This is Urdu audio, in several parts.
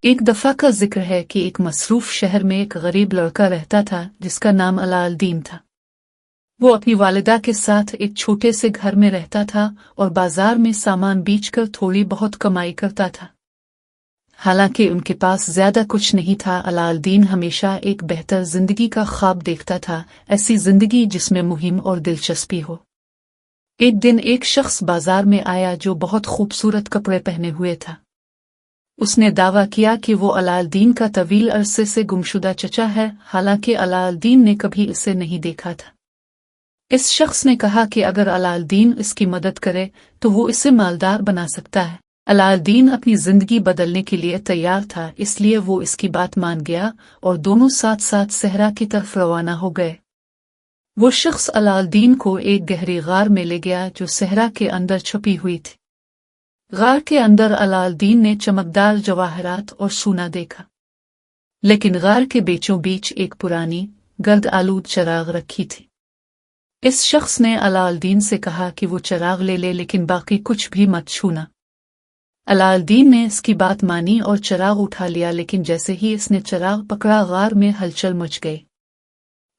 ایک دفعہ کا ذکر ہے کہ ایک مصروف شہر میں ایک غریب لڑکا رہتا تھا جس کا نام علاء الدین تھا۔ وہ اپنی والدہ کے ساتھ ایک چھوٹے سے گھر میں رہتا تھا اور بازار میں سامان بیچ کر تھوڑی بہت کمائی کرتا تھا۔ حالانکہ ان کے پاس زیادہ کچھ نہیں تھا، علاء الدین ہمیشہ ایک بہتر زندگی کا خواب دیکھتا تھا، ایسی زندگی جس میں مہم اور دلچسپی ہو۔ ایک دن ایک شخص بازار میں آیا جو بہت خوبصورت کپڑے پہنے ہوئے تھا۔ اس نے دعویٰ کیا کہ وہ علاء الدین کا طویل عرصے سے گمشدہ چچا ہے، حالانکہ علاء الدین نے کبھی اسے نہیں دیکھا تھا۔ اس شخص نے کہا کہ اگر علاء الدین اس کی مدد کرے تو وہ اسے مالدار بنا سکتا ہے۔ علاء الدین اپنی زندگی بدلنے کے لیے تیار تھا، اس لیے وہ اس کی بات مان گیا اور دونوں ساتھ ساتھ صحرا کی طرف روانہ ہو گئے۔ وہ شخص علاء الدین کو ایک گہری غار میں لے گیا جو صحرا کے اندر چھپی ہوئی تھی۔ غار کے اندر علاء الدین نے چمکدار جواہرات اور سونا دیکھا، لیکن غار کے بیچوں بیچ ایک پرانی گرد آلود چراغ رکھی تھی۔ اس شخص نے علاء الدین سے کہا کہ وہ چراغ لے لے لیکن باقی کچھ بھی مت چھونا۔ علاء الدین نے اس کی بات مانی اور چراغ اٹھا لیا، لیکن جیسے ہی اس نے چراغ پکڑا غار میں ہلچل مچ گئی۔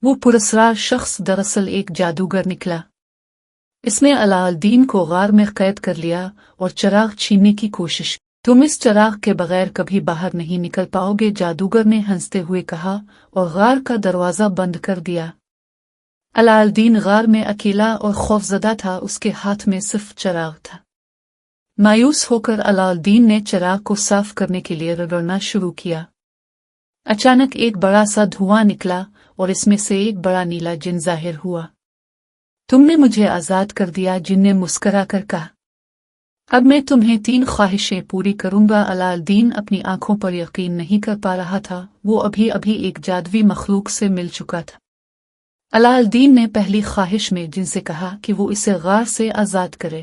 وہ پراسرار شخص دراصل ایک جادوگر نکلا۔ اس نے علاء الدین کو غار میں قید کر لیا اور چراغ چھیننے کی کوشش کی۔ تم اس چراغ کے بغیر کبھی باہر نہیں نکل پاؤ گے، جادوگر نے ہنستے ہوئے کہا اور غار کا دروازہ بند کر دیا۔ علاء الدین غار میں اکیلا اور خوفزدہ تھا، اس کے ہاتھ میں صرف چراغ تھا۔ مایوس ہو کر علاء الدین نے چراغ کو صاف کرنے کے لیے رگڑنا شروع کیا۔ اچانک ایک بڑا سا دھواں نکلا اور اس میں سے ایک بڑا نیلا جن ظاہر ہوا۔ تم نے مجھے آزاد کر دیا، جن نے مسکرا کر کہا۔ اب میں تمہیں 3 خواہشیں پوری کروں گا۔ علاء الدین اپنی آنکھوں پر یقین نہیں کر پا رہا تھا، وہ ابھی ایک جادوئی مخلوق سے مل چکا تھا۔ علاء الدین نے پہلی خواہش میں جن سے کہا کہ وہ اسے غار سے آزاد کرے۔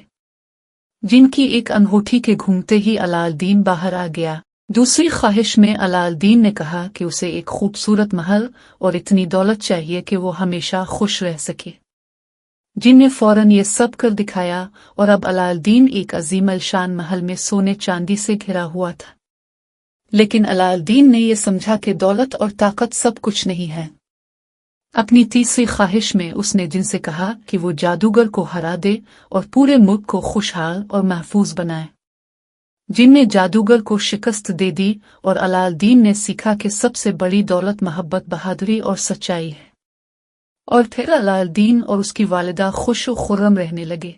جن کی ایک انگوٹھی کے گھومتے ہی علاء الدین باہر آ گیا۔ دوسری خواہش میں علاء الدین نے کہا کہ اسے ایک خوبصورت محل اور اتنی دولت چاہیے کہ وہ ہمیشہ خوش رہ سکے۔ جن نے فوراً یہ سب کر دکھایا اور اب علاء الدین ایک عظیم الشان محل میں سونے چاندی سے گھرا ہوا تھا۔ لیکن علاء الدین نے یہ سمجھا کہ دولت اور طاقت سب کچھ نہیں ہے۔ اپنی تیسری خواہش میں اس نے جن سے کہا کہ وہ جادوگر کو ہرا دے اور پورے ملک کو خوشحال اور محفوظ بنائے۔ جن نے جادوگر کو شکست دے دی اور علاء الدین نے سیکھا کہ سب سے بڑی دولت محبت، بہادری اور سچائی ہے۔ اور پھر علاء الدین اور اس کی والدہ خوش و خرم رہنے لگے۔